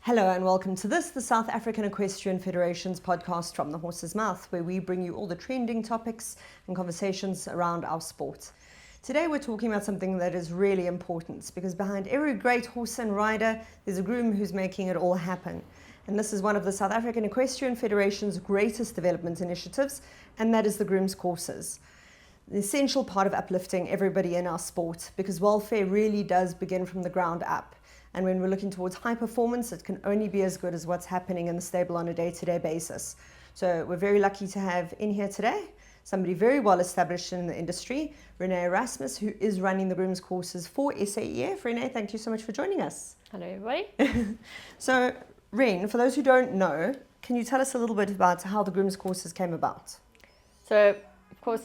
Hello and welcome to the South African Equestrian Federation's podcast From the Horse's Mouth, where we bring you all the trending topics and conversations around our sport. Today we're talking about something that is really important, because behind every great horse and rider, there's a groom who's making it all happen. And this is one of the South African Equestrian Federation's greatest development initiatives, and that is the Groom's courses. The essential part of uplifting everybody in our sport, because welfare really does begin from the ground up. And when we're looking towards high performance, it can only be as good as what's happening in the stable on a day-to-day basis. So we're very lucky to have in here today somebody very well established in the industry, Renae Erasmus, who is running the Groom's courses for SAEF. Renae, thank you so much for joining us. Hello, everybody. So, Ren, for those who don't know, can you tell us a little bit about how the Groom's courses came about? So, of course,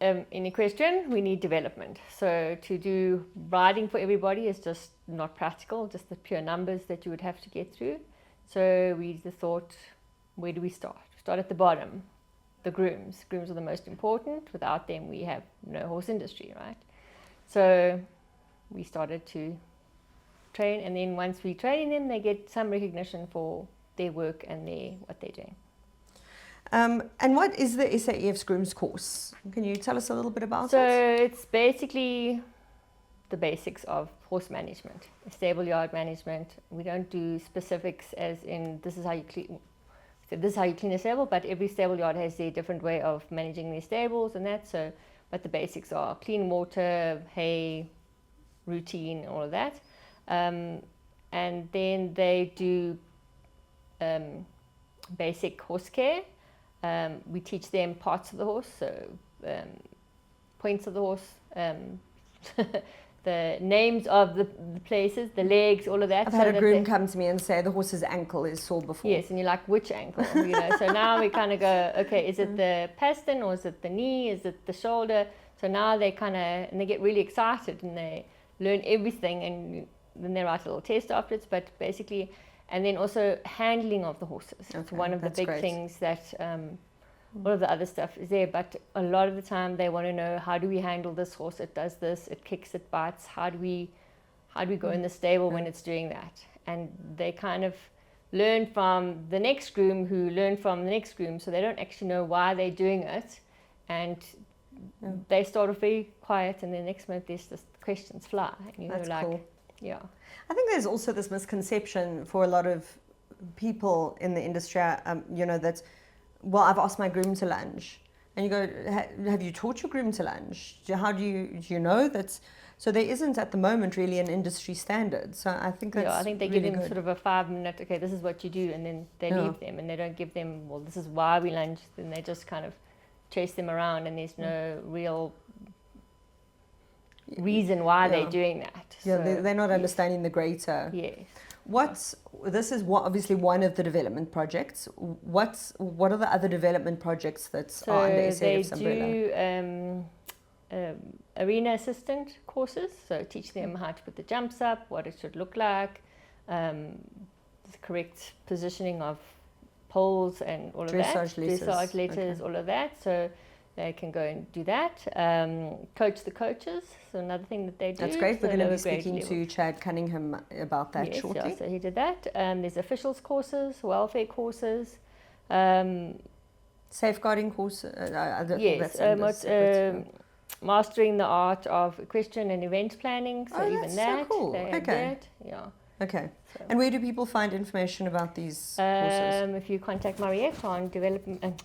in equestrian, we need development. So to do riding for everybody is just not practical, just the pure numbers that you would have to get through. So we just thought, where do we start? Start at the bottom, the grooms. Grooms are the most important. Without them, we have no horse industry, right? So we started to train, and then once we train them, they get some recognition for their work and what they're doing. And what is the SAEF's Groom's course? Can you tell us a little bit about it? So it's basically the basics of horse management, stable yard management. We don't do specifics as in this is how you clean a stable, but every stable yard has their different way of managing their stables and that. So, but the basics are clean water, hay, routine, all of that. And then they do basic horse care. We teach them parts of the horse, so points of the horse, the names of the places, the legs, all of that. I've had a groom come to me and say the horse's ankle is sore before. Yes, and you're like, which ankle? So now we kind of go, okay, is it the pastern or is it the knee? Is it the shoulder? So now they and they get really excited and they learn everything, and then they write a little test afterwards, but basically. And then also handling of the horses. Okay, it's one of the big things that all of the other stuff is there. But a lot of the time they want to know, how do we handle this horse? It does this, it kicks, it bites. How do we go in the stable when it's doing that? And they kind of learn from the next groom who learned from the next groom. So they don't actually know why they're doing it. And they start off very quiet, and the next minute there's just questions fly. And That's like, cool. Yeah. I think there's also this misconception for a lot of people in the industry, that, well, I've asked my groom to lunge. And you go, have you taught your groom to lunge? How do you know that? So there isn't at the moment really an industry standard. So I think that's I think they really give them good. sort of a 5-minute, okay, this is what you do, and then they leave them, and they don't give them, well, this is why we lunge. Then they just kind of chase them around, and there's no real reason why they're doing that. Yeah, so, they're not understanding the greater. Yes. This is obviously one of the development projects. What are the other development projects that are under SAEF's umbrella? They do arena assistant courses, so teach them how to put the jumps up, what it should look like, the correct positioning of poles and all of that. Dressage letters, all of that. So they can go and do that. Coach the coaches, so another thing that they do. That's great. We're going to be speaking to Chad Cunningham about that shortly. Yeah, so he did that. There's officials courses, welfare courses. Safeguarding courses. Mastering the art of equestrian and event planning. So that's so cool. Okay. Yeah. Okay. So. And where do people find information about these courses? If you contact Mariette on development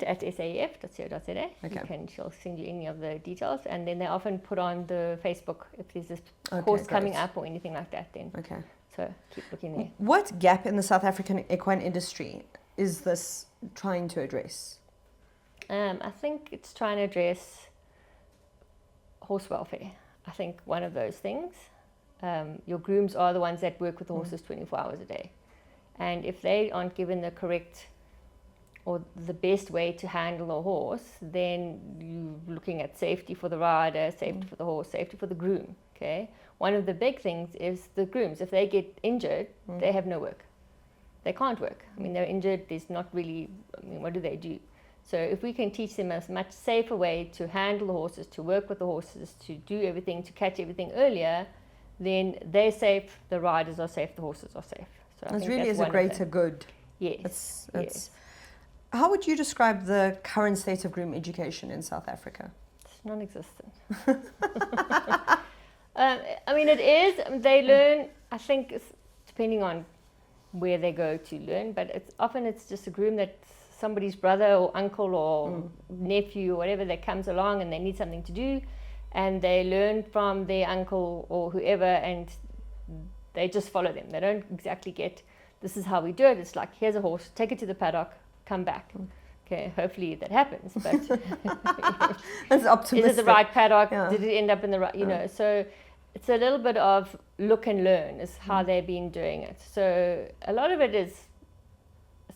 at saef.co.za. Okay. She'll send you any of the details, and then they often put on the Facebook if there's this course coming up or anything like that. Then so keep looking there. What gap in the South African equine industry is this trying to address? I think it's trying to address horse welfare. I think one of those things. Your grooms are the ones that work with the horses 24 hours a day, and if they aren't given the correct or the best way to handle a horse, then you're looking at safety for the rider, safety for the horse, safety for the groom, okay? One of the big things is the grooms. If they get injured, they have no work. They can't work. I mean, they're injured, there's not really, what do they do? So if we can teach them a much safer way to handle the horses, to work with the horses, to do everything, to catch everything earlier, then they're safe, the riders are safe, the horses are safe. So I It think really that's is a one of greater the- good. Yes. It's How would you describe the current state of groom education in South Africa? It's non-existent. I mean, it is. They learn, I think, depending on where they go to learn, but it's just a groom that somebody's brother or uncle or nephew or whatever that comes along and they need something to do, and they learn from their uncle or whoever, and they just follow them. They don't exactly get, this is how we do it. It's like, here's a horse, take it to the paddock, come back. Okay, hopefully that happens, but That's optimistic. is it the right paddock? Yeah. Did it end up in the right, you know? So it's a little bit of look and learn is how they've been doing it. So a lot of it is,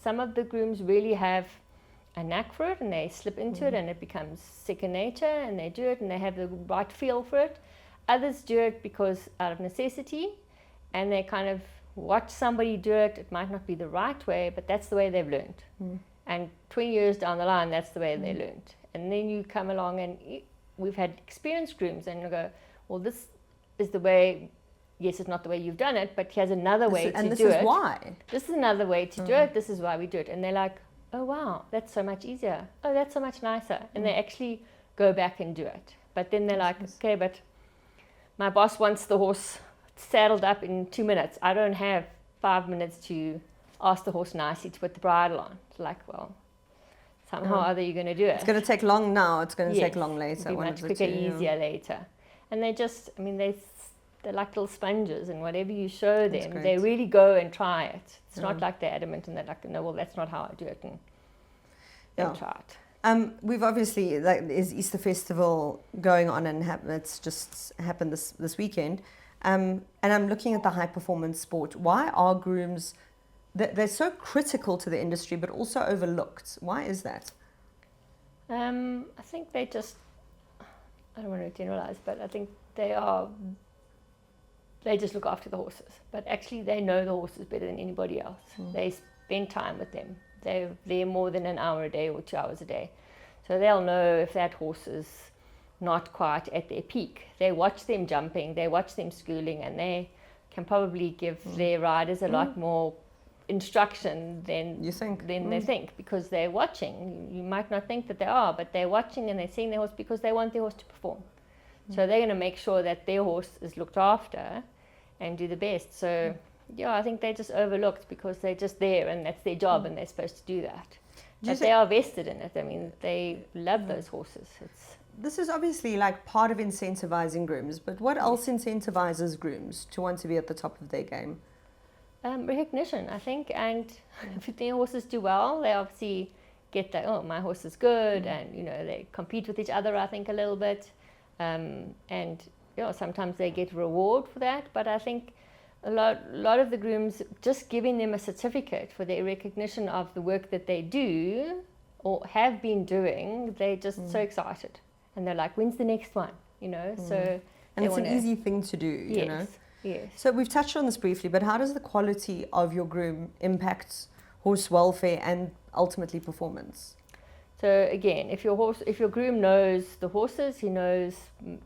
some of the grooms really have a knack for it and they slip into it and it becomes second nature and they do it and they have the right feel for it. Others do it because out of necessity, and they kind of watch somebody do it. It might not be the right way, but that's the way they've learned. And 20 years down the line, that's the way they learned. And then you come along and we've had experienced grooms and you go, well, this is the way. Yes, it's not the way you've done it, but here's another way to do it. And this is why. This is another way to do it. This is why we do it. And they're like, oh, wow, that's so much easier. Oh, that's so much nicer. And they actually go back and do it. But then they're like, okay, but my boss wants the horse saddled up in 2 minutes. I don't have 5 minutes to ask the horse nicely to put the bridle on. It's like, well, somehow or other you're going to do it. It's going to take long now. It's going to take long later. It'll be much quicker, easier later. And they just, I mean, they're like little sponges, and whatever you show them, they really go and try it. It's not like they're adamant and they're like, no, well, that's not how I do it, and they'll try it. We've obviously, is Easter Festival going on, and it's just happened this weekend. And I'm looking at the high performance sport. Why are grooms, they're so critical to the industry, but also overlooked? Why is that? I think they just, I don't want to generalize, but I think they just look after the horses. But actually they know the horses better than anybody else. They spend time with them. They're there more than an hour a day or 2 hours a day. So they'll know if that horse is not quite at their peak. They watch them jumping, they watch them schooling, and they can probably give their riders a lot more instruction than they think, because they're watching. You might not think that they are, but they're watching and they're seeing their horse because they want their horse to perform. So they're going to make sure that their horse is looked after and do the best. So yeah, I think they're just overlooked because they're just there and that's their job and they're supposed to do that. But they are vested in it. I mean, they love those horses. This is obviously like part of incentivizing grooms, but what else incentivizes grooms to want to be at the top of their game? Recognition, I think, and if their horses do well, they obviously get that, oh, my horse is good, and you know, they compete with each other, I think, a little bit. And you know, sometimes they get reward for that, but I think a lot of the grooms, just giving them a certificate for their recognition of the work that they do or have been doing, they're just so excited, and they're like, when's the next one, you know? So and it's an easy thing to do, you know. Yes. So we've touched on this briefly, but how does the quality of your groom impact horse welfare and ultimately performance? So again, if your groom knows the horses, he knows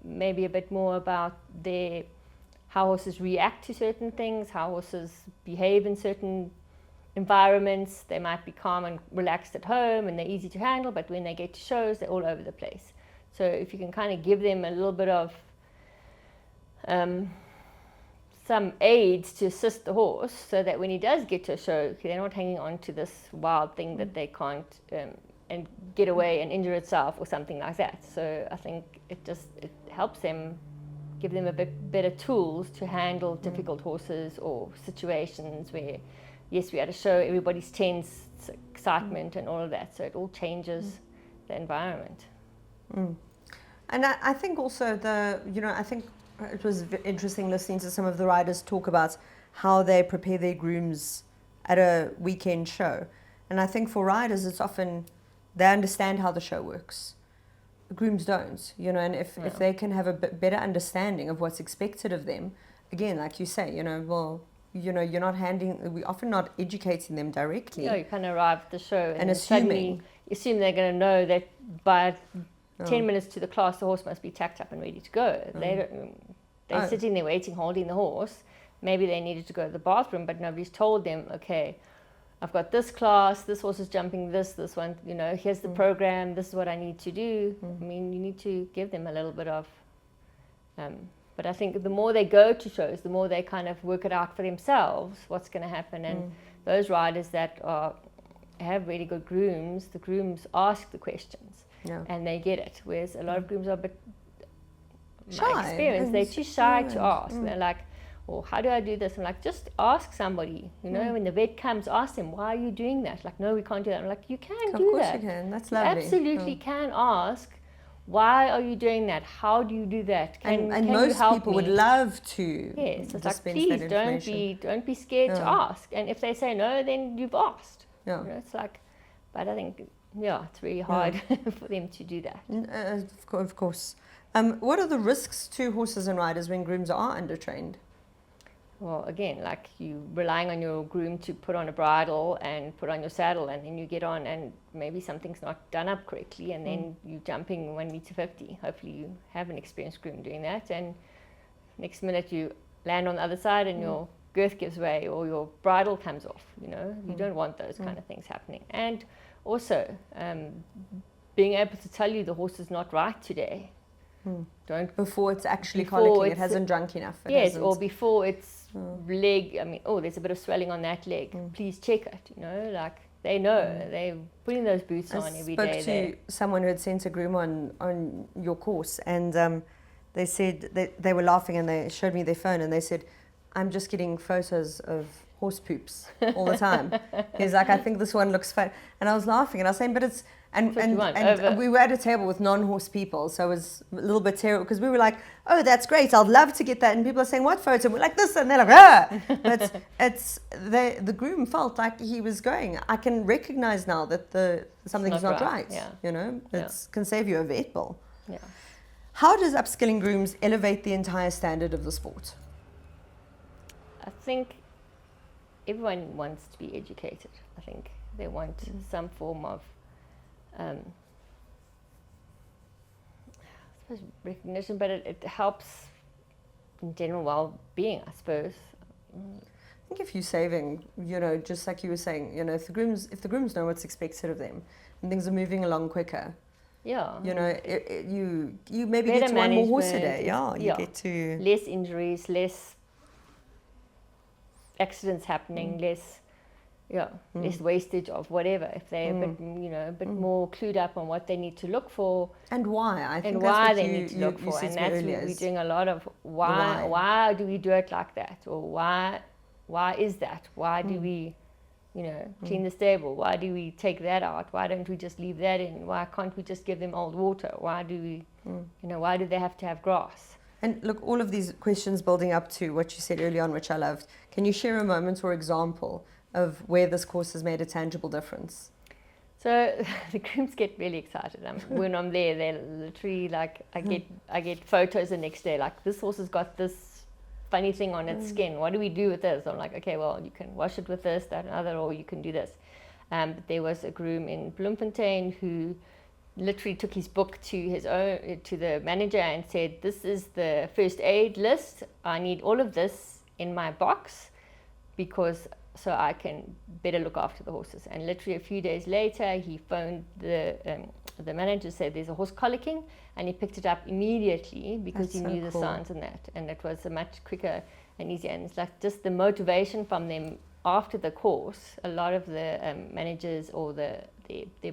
maybe a bit more about how horses react to certain things, how horses behave in certain environments. They might be calm and relaxed at home and they're easy to handle, but when they get to shows, they're all over the place. So if you can kind of give them a little bit of some aids to assist the horse, so that when he does get to a show, they're not hanging on to this wild thing that they can't and get away and injure itself or something like that. So I think it helps them, give them a bit better tools to handle difficult horses or situations where, yes, we had a show, everybody's tense, excitement and all of that. So it all changes the environment. And I think also I think it was interesting listening to some of the riders talk about how they prepare their grooms at a weekend show. And I think for riders, it's often they understand how the show works. The grooms don't, you know, and if they can have a bit better understanding of what's expected of them, again, like you say, you know, well, you know, we're often not educating them directly. Yeah, you kind of arrive at the show and assuming. You assume they're going to know that by 10 minutes to the class, the horse must be tacked up and ready to go. They They're sitting there waiting, holding the horse. Maybe they needed to go to the bathroom, but nobody's told them, okay, I've got this class, this horse is jumping this one, here's the program, this is what I need to do. I mean, you need to give them a little bit of, but I think the more they go to shows, the more they kind of work it out for themselves, what's going to happen. And those riders that have really good grooms, the grooms ask the questions and they get it. Whereas a lot of grooms are a bit, my experience, they're too shy to ask. They're like, or how do I do this? I'm like, just ask somebody. When the vet comes, ask them, why are you doing that? Like, no, we can't do that. I'm like, you can do that. Of course you can. That's lovely. You absolutely can ask, why are you doing that? How do you do that? Can most people would love to. Yes, it's like, please don't be scared to ask. And if they say no, then you've asked. Yeah. It's like, but I think, it's really hard for them to do that. Of course. What are the risks to horses and riders when grooms are undertrained? Well, again, like you relying on your groom to put on a bridle and put on your saddle, and then you get on and maybe something's not done up correctly, and then you're jumping 1.50 meters. Hopefully you have an experienced groom doing that, and next minute you land on the other side and your girth gives way or your bridle comes off. You don't want those kind of things happening. And also being able to tell you the horse is not right today. Before it's actually colicking, it hasn't drunk enough. Or before it's leg, there's a bit of swelling on that leg. Please check it, like they know. They're putting those boots on every day. I spoke to someone who had sent a groom on your course, and they said they were laughing, and they showed me their phone, and they said, I'm just getting photos of horse poops all the time. He's like, I think this one looks fun. And I was laughing, and I was saying, but it's, and we were at a table with non-horse people, so it was a little bit terrible, because we were like, oh, that's great, I'd love to get that. And people are saying, what photo? And we're like, this, and they're like, ah. But the groom felt like he was going, I can recognize now that something's not right. It can save you a vet bill. Yeah. How does upskilling grooms elevate the entire standard of the sport? I think everyone wants to be educated. I think they want some form of recognition, but it helps in general well-being, I suppose. I think if you're saving, just like you were saying, if the grooms know what's expected of them and things are moving along quicker, you maybe get to one more horse a day. You get to less injuries, less accidents happening, less wastage of whatever. If they're a bit more clued up on what they need to look for and why, I think, and why they need to look for, and that's what we're doing a lot of. Why do we do it like that, or why is that? Why do we, clean the stable? Why do we take that out? Why don't we just leave that in? Why can't we just give them old water? Why do we, why do they have to have grass? And look, all of these questions building up to what you said early on, which I loved. Can you share a moment or example of where this course has made a tangible difference? So the grooms get really excited. When I'm there, they're literally like, I get photos the next day, like, this horse has got this funny thing on its skin. What do we do with this? I'm like, okay, well, you can wash it with this, that, and other, or you can do this. But there was a groom in Bloemfontein who literally took his book to the manager and said, this is the first aid list. I need all of this in my box so I can better look after the horses. And literally a few days later, he phoned the manager, said there's a horse colicking, and he picked it up immediately because he knew the signs and that. And it was a much quicker and easier. And it's like just the motivation from them after the course. A lot of the managers or their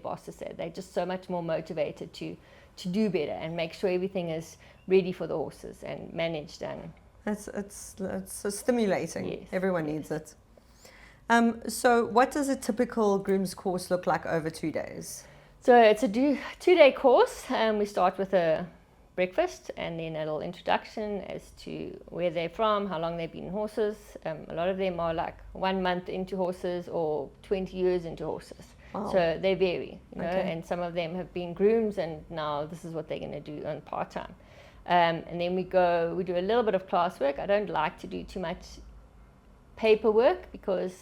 bosses said they're just so much more motivated to do better and make sure everything is ready for the horses and managed. And it's so stimulating. Yes, everyone needs it. So what does a typical groom's course look like over 2 days? So it's a 2-day course. We start with a breakfast and then a little introduction as to where they're from, how long they've been in horses. A lot of them are like 1 month into horses or 20 years into horses. Wow. So they vary, and some of them have been grooms and now this is what they're going to do on part-time. And then we do a little bit of classwork. I don't like to do too much paperwork because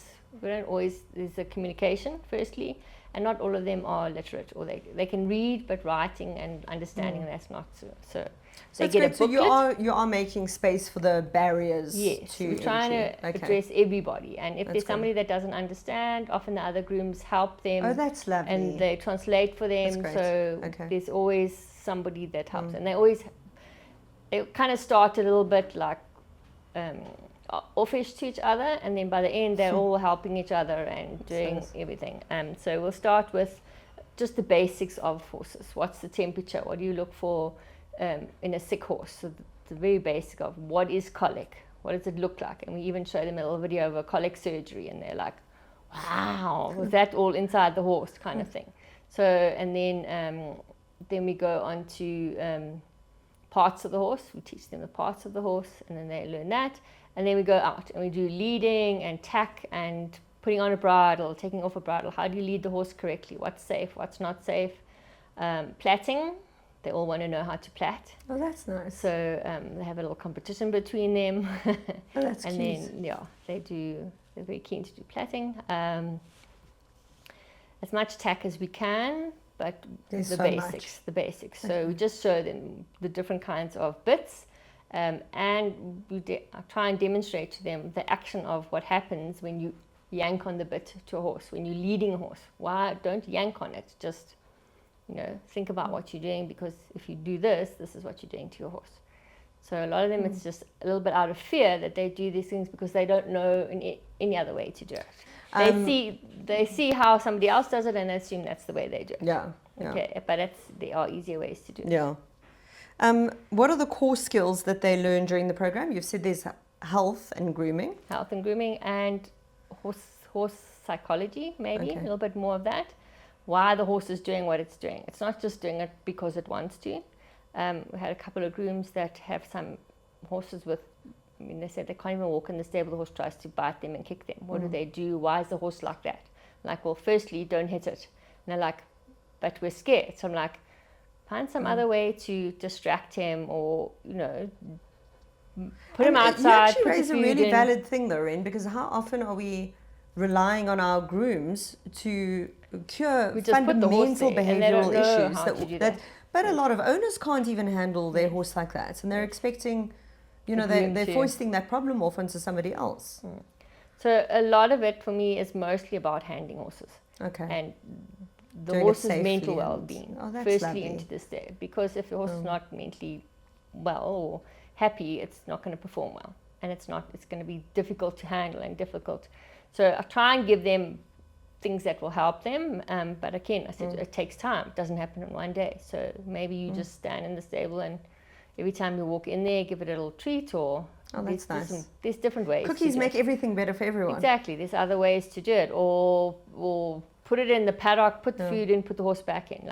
there's a communication firstly, and not all of them are literate, or they can read, but writing and understanding, that's not so they get a booklet. So you are making space for the barriers. Yes, we're trying to address everybody, and if there's somebody that doesn't understand, often the other grooms help them. Oh, that's lovely. And they translate for them, so there's always somebody that helps, and they kind of start a little bit like offish to each other, and then by the end they're all helping each other and doing everything. So we'll start with just the basics of horses. What's the temperature? What do you look for in a sick horse? So the very basic of what is colic? What does it look like? And we even show them a little video of a colic surgery, and they're like, wow, was that all inside the horse kind of thing. So, and then we go on to parts of the horse. We teach them the parts of the horse, and then they learn that. And then we go out and we do leading and tack and putting on a bridle, taking off a bridle. How do you lead the horse correctly? What's safe? What's not safe? Plaiting. They all want to know how to plait. Oh, that's nice. So they have a little competition between them. Oh, that's and cute. then they're very keen to do plaiting. As much tack as we can, but the basics. So we just show them the different kinds of bits. And we try and demonstrate to them the action of what happens when you yank on the bit to a horse, when you're leading a horse. Why don't yank on it? Just, think about what you're doing, because if you do this is what you're doing to your horse. So a lot of them, it's just a little bit out of fear that they do these things because they don't know any other way to do it. They see how somebody else does it and assume that's the way they do it. Yeah. Okay, but there are easier ways to do it. Yeah. What are the core skills that they learn during the program? You've said there's health and grooming. Health and grooming and horse psychology, maybe, a little bit more of that. Why the horse is doing what it's doing. It's not just doing it because it wants to. We had a couple of grooms that have some horses they said they can't even walk in the stable. The horse tries to bite them and kick them. What do they do? Why is the horse like that? I'm like, well, firstly, don't hit it. And they're like, but we're scared. So I'm like, find some other way to distract him, or put him outside. You actually raise a really valid thing though, Ren, because how often are we relying on our grooms to cure fundamental behavioural issues but a lot of owners can't even handle their horse like that, and they're expecting they're foisting that problem off onto somebody else. So a lot of it for me is mostly about handling horses. And the horse's mental well-being, firstly, into this day, because if your horse is not mentally well or happy, it's not going to perform well, and it's going to be difficult to handle and difficult. So I try and give them things that will help them, but again, I said it takes time. It doesn't happen in one day. So maybe you just stand in the stable, and every time you walk in there, give it a little treat, or that's nice. There's different ways. Cookies make everything better for everyone. Exactly. There's other ways to do it, or put it in the paddock, put the food in, put the horse back in.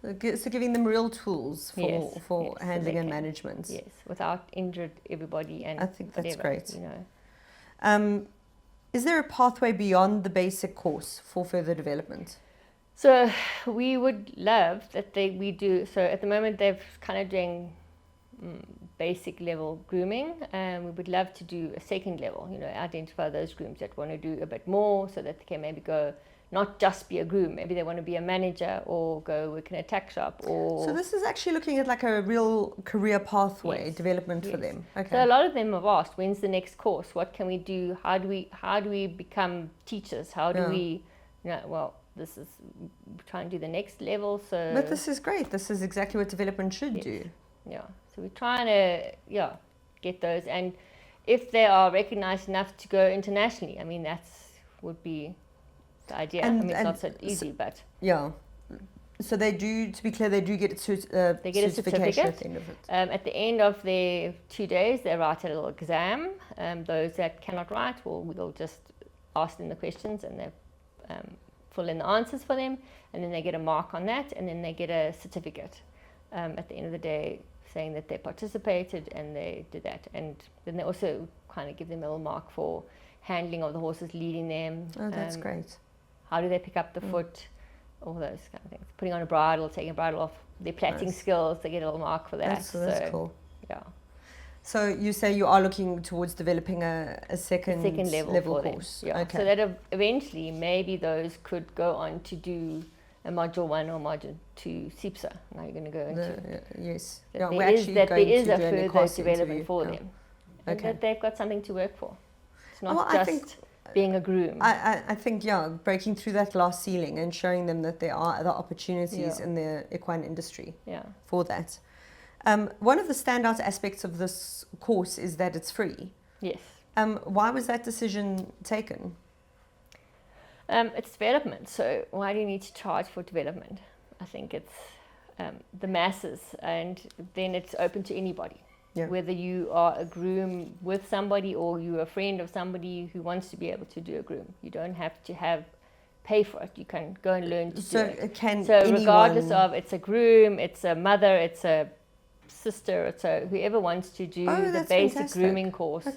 So giving them real tools for handling and management. Yes, without injured everybody. And I think that's great. Is there a pathway beyond the basic course for further development? So we would love that we do. So at the moment they're kind of doing basic level grooming, and we would love to do a second level, identify those grooms that want to do a bit more, so that they can maybe go, not just be a groom, maybe they want to be a manager or go work in a tack shop. So this is actually looking at like a real career pathway development for them. Okay. So a lot of them have asked, when's the next course? What can we do? How do we become teachers? How do we, this is trying to do the next level. So but this is great. This is exactly what development should do. Yeah. So we're trying to get those, and if they are recognized enough to go internationally, would be the idea. It's not so easy, but so they do. To be clear, they do get a certification at the end of it. At the end of their 2 days, they write a little exam. Those that cannot write, we'll just ask them the questions, and they fill in the answers for them, and then they get a mark on that, and then they get a certificate at the end of the day, saying that they participated and they did that. And then they also kind of give them a little mark for handling of the horses, leading them. Oh, that's great. How do they pick up the foot? All those kind of things. Putting on a bridle, taking a bridle off, their plaiting skills, they get a little mark for that. That's cool. Yeah. So you say you are looking towards developing a second level course. Yeah. Okay. So that eventually maybe those could go on to do a module 1 or module 2 SIPSA. Now you're going to go into yes. that Yeah, there is a further development for them. And Okay. that they've got something to work for. It's not Well, just being a groom. I think, breaking through that glass ceiling and showing them that there are other opportunities in the equine industry for that. One of the standout aspects of this course is that it's free. Yes. Why was that decision taken? It's development. So why do you need to charge for development? I think it's the masses, and then it's open to anybody. Yeah. Whether you are a groom with somebody or you're a friend of somebody who wants to be able to do a groom. You don't have to pay for it. You can go and learn to do it. So regardless of, it's a groom, it's a mother, it's a sister, it's whoever wants to do the basic grooming course,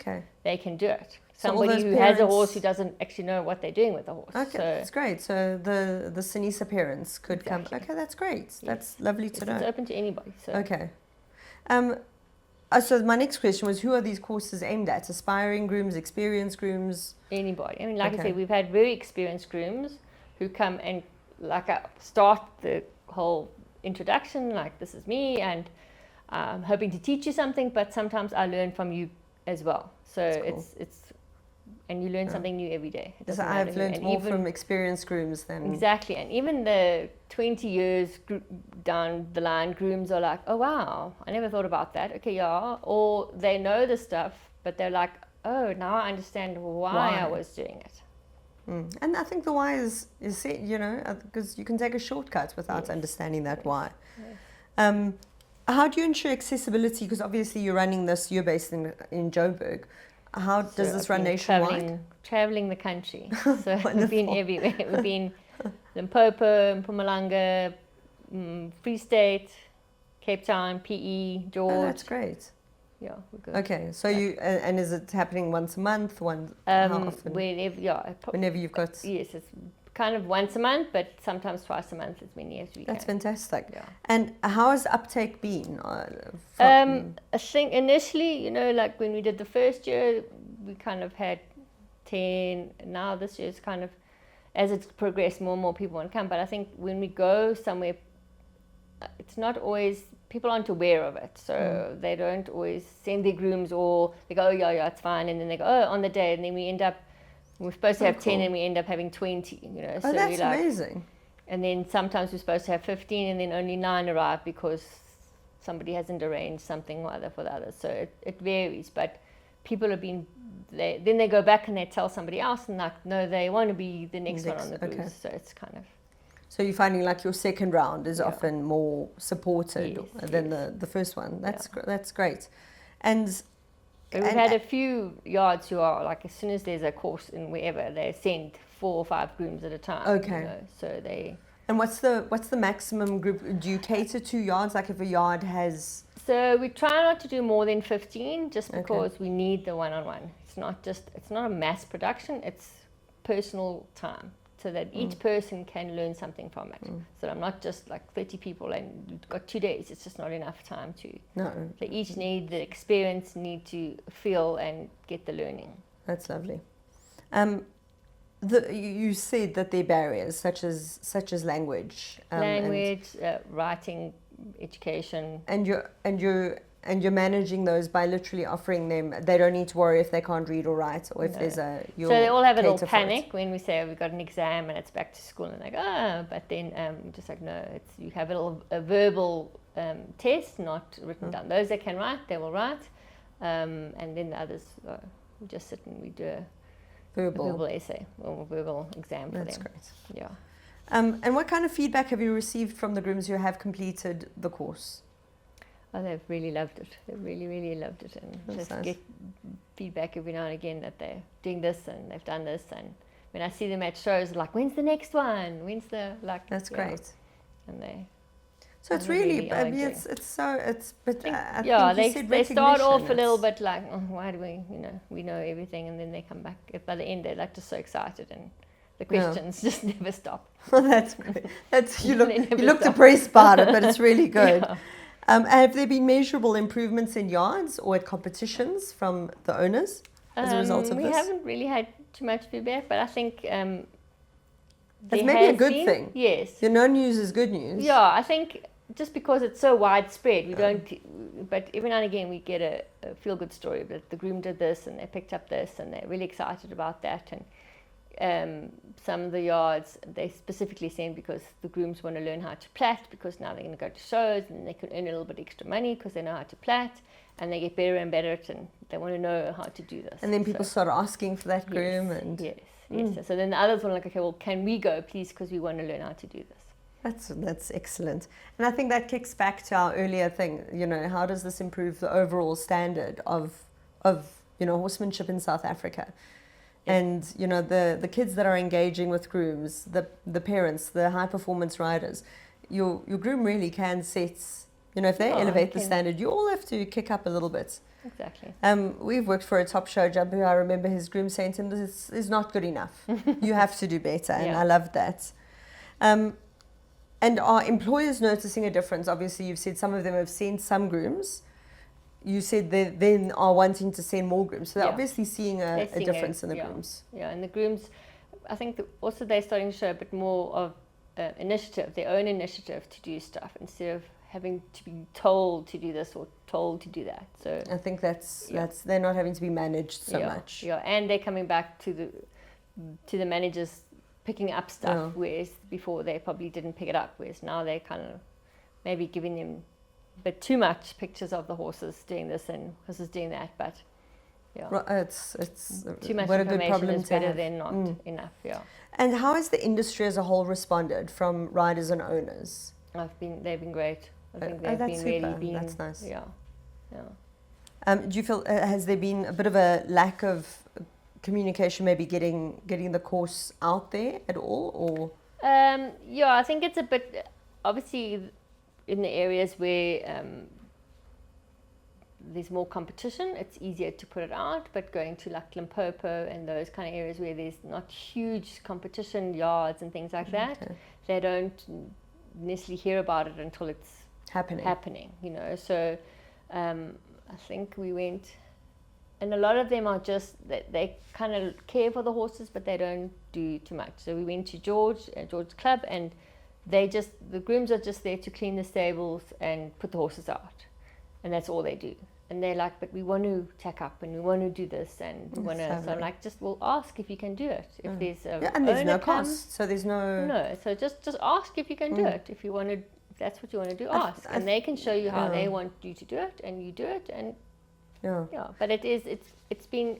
they can do it. Somebody who has a horse who doesn't actually know what they're doing with the horse. Okay, that's great. So the Sinisa parents could come. Okay, that's great. Yes. That's lovely to know. It's open to anybody. So. Okay. So my next question was, who are these courses aimed at? Aspiring grooms, experienced grooms? Anybody. I mean, like I said, we've had very experienced grooms who come and start the whole introduction, like this is me, and I'm hoping to teach you something, but sometimes I learn from you as well. So it's and you learn something new every day. So I've learned more from experienced grooms than... Exactly. And even the 20 years down the line, grooms are like, oh, wow, I never thought about that. Okay, yeah. Or they know the stuff, but they're like, oh, now I understand why I was doing it. And I think the why is because you can take a shortcut without understanding that why. Yes. How do you ensure accessibility? Because obviously you're running this, you're based in Joburg. How does this run nationwide? Traveling the country. So we've been everywhere. We've been Limpopo, Mpumalanga, Free State, Cape Town, PE, George. Oh, that's great. Yeah, we're good. Okay, so you and is it happening once a month? How often? Whenever you've got. Yes, it's kind of once a month, but sometimes twice a month, as many as we can. That's fantastic. Yeah. And how has uptake been? I think initially, like when we did the first year, we kind of had 10. Now this year is kind of, as it's progressed, more and more people want to come. But I think when we go somewhere, it's not always, people aren't aware of it. So they don't always send their grooms, or they go, oh, yeah, it's fine. And then they go, oh, on the day. And then we end up, we're supposed to have 10 and we end up having 20, So that's amazing. And then sometimes we're supposed to have 15 and then only 9 arrive because somebody hasn't arranged something or other for the others. So it varies, but people have been, then they go back and they tell somebody else and no, they want to be the next one on the group. So it's kind of. So you're finding like your second round is often more supported than the first one. That's great. And we've had a few yards who are like, as soon as there's a course in wherever, they send 4 or 5 grooms at a time. Okay. So they. And what's the maximum group? Do you cater to yards? Like if a yard has. So we try not to do more than 15, just because we need the one-on-one. It's not a mass production. It's personal time, so that each person can learn something from it. So I'm not just like 30 people and you've got 2 days. It's just not enough time to. No. They each need the experience, need to feel and get the learning. That's lovely. You said that there are barriers such as language. Writing, education. And you're managing those by literally offering them. They don't need to worry if they can't read or write, or if there's a. So they all have a little panic when we say we've got an exam and it's back to school, and they go, but then just like no, you have a verbal test, not written down. Those that can write, they will write, and then the others we just sit and we do a verbal essay or verbal exam for them. That's great. Yeah. And what kind of feedback have you received from the grooms who have completed the course? Oh, they've really loved it. They really, really loved it, and that's just nice. Get feedback every now and again that they're doing this and they've done this. And when I see them at shows, like, when's the next one? When's the like? That's great. And they. So it's really, I mean, they start off a little bit like, oh, why do we know everything, and then they come back. By the end, they're like just so excited, and the questions just never stop. Well, that's great. You look depressed about it, but it's really good. Have there been measurable improvements in yards or at competitions from the owners as a result of we this? haven't really had too much feedback, but I think That's there maybe a has good been. thing. Yes. No news is good news. Yeah, I think just because it's so widespread, we don't. But every now and again, we get a feel-good story that the groom did this and they picked up this and they're really excited about that. And some of the yards they specifically send because the grooms want to learn how to plait, because now they're going to go to shows and they can earn a little bit extra money because they know how to plait, and they get better and better at it, and they want to know how to do this. And then people start asking for that groom, and yes. So then the others were like, okay, well, can we go, please, because we want to learn how to do this. That's excellent. And I think that kicks back to our earlier thing, how does this improve the overall standard of horsemanship in South Africa? And the kids that are engaging with grooms, the parents, the high performance riders, your groom really can set, if they elevate the standard, you all have to kick up a little bit. Exactly. We've worked for a top show jump who I remember his groom saying to him, this is not good enough. You have to do better. And I loved that. And are employers noticing a difference? Obviously, you've said some of them have sent some grooms. You said they then are wanting to send more grooms. So they're obviously seeing a difference in the grooms. Yeah, and the grooms, I think also they're starting to show a bit more of initiative, their own initiative to do stuff instead of having to be told to do this or told to do that. So I think that's they're not having to be managed so much. Yeah, and they're coming back to the managers picking up stuff, whereas before they probably didn't pick it up, whereas now they're kind of maybe giving them a bit too much pictures of the horses doing this and horses doing that, but it's too much what a information good problem is to better have. than not enough. Yeah. And how has the industry as a whole responded from riders and owners? They've been great. I think they've that's been super. really been. That's nice. Yeah. Do you feel has there been a bit of a lack of communication, maybe getting the course out there at all, or? I think it's a bit obviously in the areas where there's more competition, it's easier to put it out, but going to like Limpopo and those kind of areas where there's not huge competition yards and things like that, they don't necessarily hear about it until it's happening, so I think we went, and a lot of them are just they kind of care for the horses, but they don't do too much. So we went to George's club, and the grooms are just there to clean the stables and put the horses out, and that's all they do. And they're like, but we want to tack up and we want to do this and we want to. So I'm like, we'll ask if you can do it. If there's and there's no cost, so there's no. So just ask if you can do it. If you want to, if that's what you want to do, ask, and they can show you how they want you to do it, and you do it, and But it's been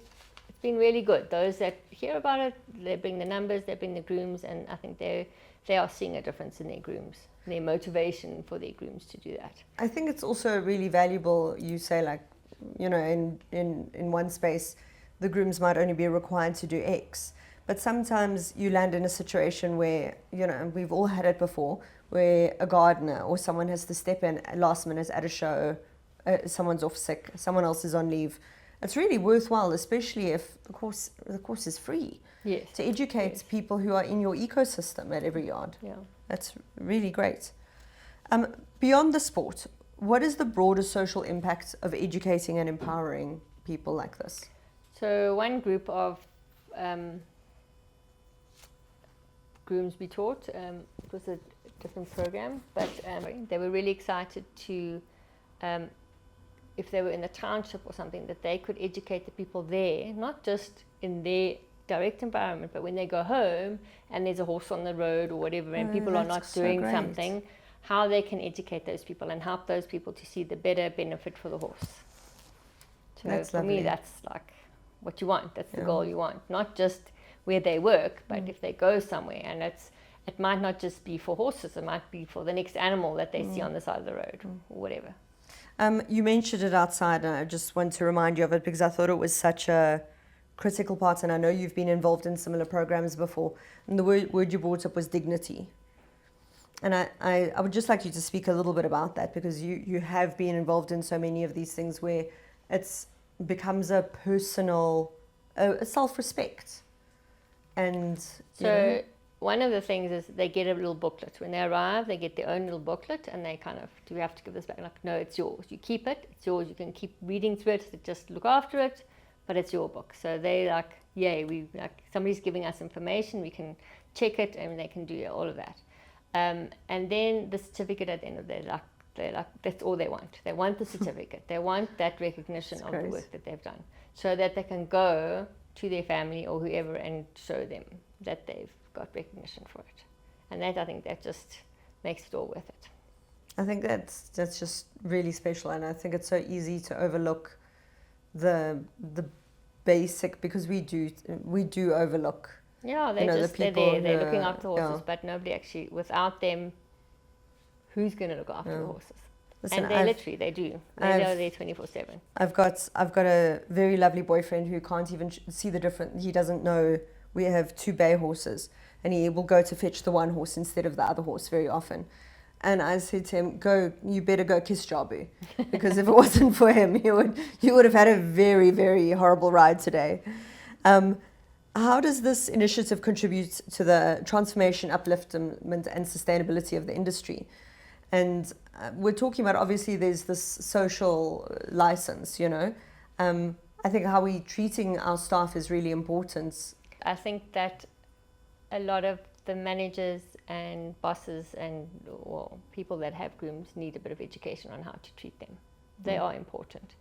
really good. Those that hear about it, they bring the numbers, they bring the grooms, and I think they are seeing a difference in their grooms, their motivation for their grooms to do that. I think it's also really valuable. You say in one space, the grooms might only be required to do X, but sometimes you land in a situation where we've all had it before, where a gardener or someone has to step in last minute at a show. Someone's off sick, someone else is on leave. It's really worthwhile, especially if the course is free. Yes. To educate people who are in your ecosystem at every yard. Yeah. That's really great. Beyond the sport, what is the broader social impact of educating and empowering people like this? So one group of grooms we taught, it was a different program, but they were really excited to if they were in a township or something, that they could educate the people there, not just in their direct environment, but when they go home and there's a horse on the road or whatever, and people are not doing something, how they can educate those people and help those people to see the better benefit for the horse. So for me, that's like what you want. That's the goal you want. Not just where they work, but if they go somewhere, and it might not just be for horses, it might be for the next animal that they see on the side of the road or whatever. You mentioned it outside, and I just want to remind you of it because I thought it was such a critical part, and I know you've been involved in similar programs before, and the word you brought up was dignity. And I would just like you to speak a little bit about that, because you have been involved in so many of these things where it becomes a personal, a self-respect. And so one of the things is they get a little booklet. When they arrive, they get their own little booklet, and they kind of, do we have to give this back? Like, no, it's yours. You keep it. It's yours. You can keep reading through it. Just look after it, but it's your book. So they like, yay, we like somebody's giving us information. We can check it, and they can do all of that. And then the certificate at the end of the day, they're like, that's all they want. They want the certificate. They want that recognition of the work that they've done, so that they can go to their family or whoever and show them that they've got recognition for it. And that, I think, that just makes it all worth it. I think that's just really special, and I think it's so easy to overlook the basic, because we do overlook. Yeah, they're they're looking after the horses, but nobody actually, without them, who's going to look after the horses? Listen, and they do. They know they're 24/7. I've got a very lovely boyfriend who can't even see the difference. He doesn't know we have 2 bay horses, and he will go to fetch the one horse instead of the other horse very often. And I said to him, you better go kiss Jabu, because if it wasn't for him, you would have had a very, very horrible ride today. How does this initiative contribute to the transformation, upliftment, and sustainability of the industry? And we're talking about, obviously, there's this social license, I think how we're treating our staff is really important. I think that a lot of the managers and bosses and people that have grooms need a bit of education on how to treat them. They are important,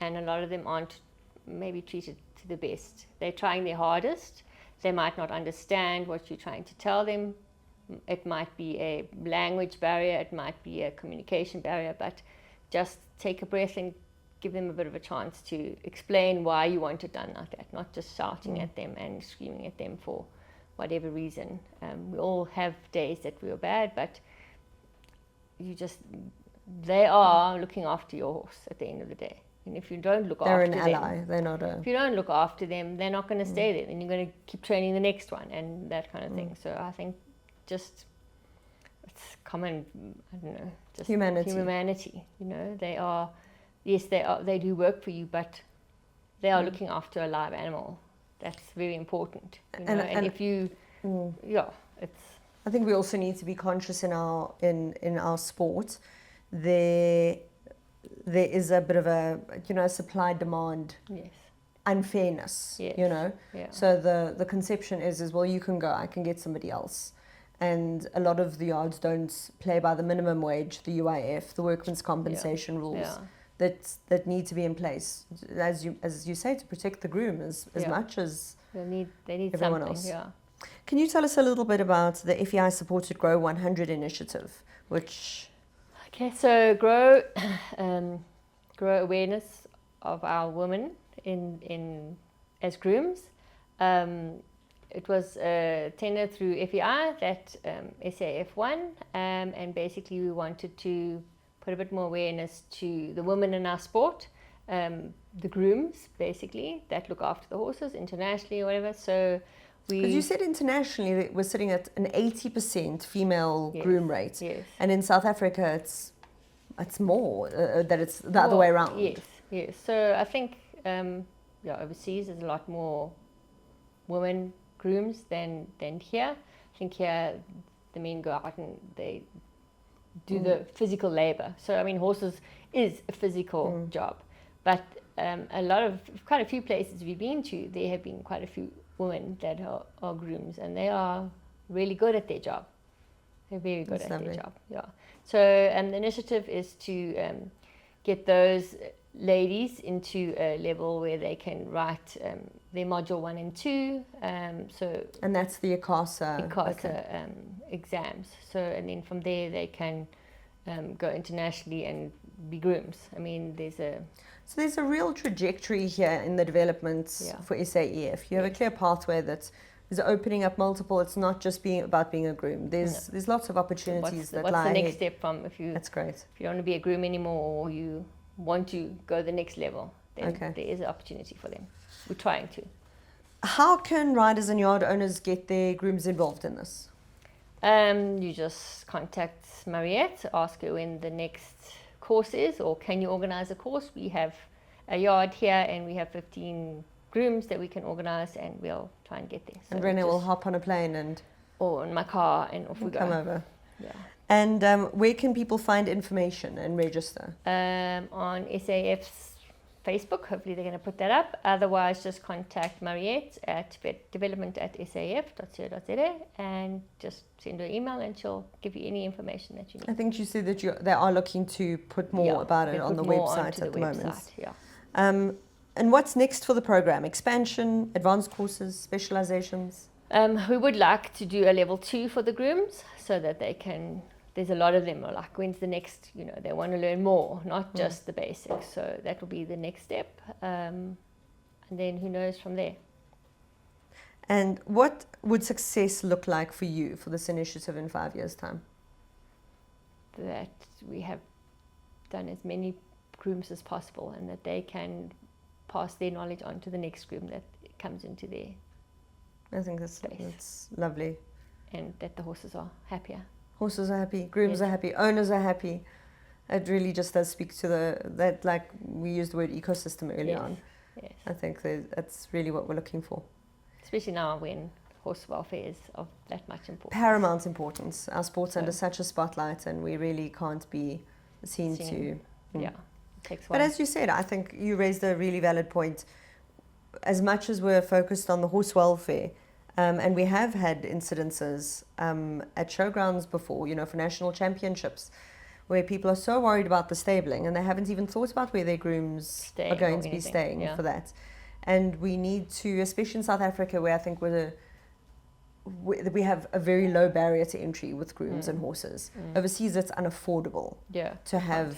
and a lot of them aren't maybe treated to the best. They're trying their hardest. They might not understand what you're trying to tell them. It might be a language barrier, it might be a communication barrier, but just take a breath and give them a bit of a chance to explain why you want it done like that, not just shouting at them and screaming at them for whatever reason. We all have days that we are bad, but they are looking after your horse at the end of the day. And if you don't look after them, they're an ally. They're not a. If you don't look after them, they're not going to stay there. Then you're going to keep training the next one and that kind of thing. So I think it's common. I don't know. Just humanity. They are. Yes, they do work for you, but they are looking after a live animal. That's very important. And if you, it's. I think we also need to be conscious in our sport. There is a bit of a supply demand unfairness. Yes. So the conception is well, you can go, I can get somebody else. And a lot of the yards don't play by the minimum wage, the UIF, the workman's compensation rules that need to be in place, as you say, to protect the groom as much as they need everyone something, else. Yeah. Can you tell us a little bit about the FEI supported Grow 100 initiative, which? Okay, so grow awareness of our women in as grooms. It was a tender through FEI that SAEF won, and basically we wanted to put a bit more awareness to the women in our sport, the grooms basically that look after the horses internationally or whatever. So because you said internationally we're sitting at an 80% female groom rate, and in South Africa it's more that it's the other way around. Yes. So I think overseas there's a lot more women grooms than here. I think here the men go out and they do the physical labor. So I mean, horses is a physical job, but quite a few places we've been to, there have been quite a few women that are grooms, and they are really good at their job. They're very good at their job. Yeah. So the initiative is to get those ladies into a level where they can write their module 1 and 2. And that's the ICASA exams. So and then from there they can go internationally and be grooms. I mean, there's a real trajectory here in the development for SAEF. You have a clear pathway that is opening up multiple. It's not just about being a groom. There's lots of opportunities that lie ahead. What's the next step from That's great. If you don't want to be a groom anymore, or you want to go the next level, then there is an opportunity for them. We're trying to. How can riders and yard owners get their grooms involved in this? You just contact Mariette, ask her when the next course is, or can you organize a course? We have a yard here and we have 15 grooms that we can organize, and we'll try and get there. So and Renae will hop on a plane and or in my car, and off we go. Come over. Yeah. And where can people find information and register? On SAEF's Facebook, hopefully they're going to put that up. Otherwise, just contact Mariette at development@saef.co.za and just send her an email and she'll give you any information that you need. I think you said that they are looking to put more about it on the website at the moment. Yeah. And what's next for the program? Expansion, advanced courses, specialisations? We would like to do a level 2 for the grooms so that they can, there's a lot of them are like, when's the next, they want to learn more, not just the basics. So that will be the next step. And then who knows from there. And what would success look like for you for this initiative in 5 years' time? That we have done as many grooms as possible and that they can pass their knowledge on to the next groom that comes into their I think that's lovely. And that the horses are happier. Horses are happy, grooms are happy, owners are happy. It really just does speak to that, like we used the word ecosystem earlier on. Yes. I think that's really what we're looking for. Especially now when horse welfare is of that much importance. Paramount importance. Our sport's under such a spotlight and we really can't be seen to... Yeah, it takes one. But as you said, I think you raised a really valid point. As much as we're focused on the horse welfare, and we have had incidences at showgrounds before, for national championships, where people are so worried about the stabling and they haven't even thought about where their grooms are going to be staying for that. And we need to, especially in South Africa, where I think we have a very low barrier to entry with grooms and horses. Overseas, it's unaffordable to have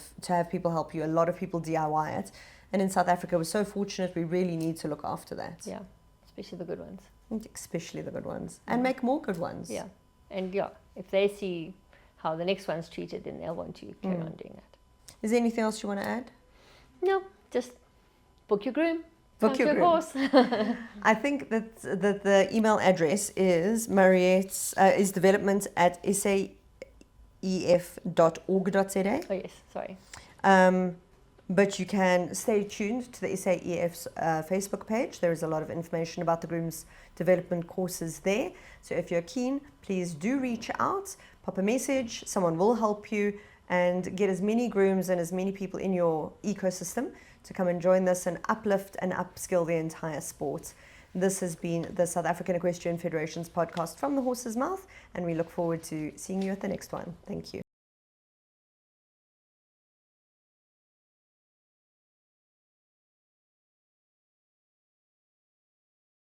people help you. A lot of people DIY it. And in South Africa, we're so fortunate, we really need to look after that. Yeah, especially the good ones. Especially the good ones. And make more good ones. Yeah. And if they see how the next one's treated, then they'll want to carry on doing that. Is there anything else you want to add? No, just book your groom. Book your groom. Horse. I think that the email address is is development@saef.org.za. Oh yes, sorry. But you can stay tuned to the SAEF's Facebook page. There is a lot of information about the grooms development courses there. So if you're keen, please do reach out, pop a message, someone will help you, and get as many grooms and as many people in your ecosystem to come and join this and uplift and upskill the entire sport. This has been the South African Equestrian Federation's podcast from the horse's mouth, and we look forward to seeing you at the next one. Thank you.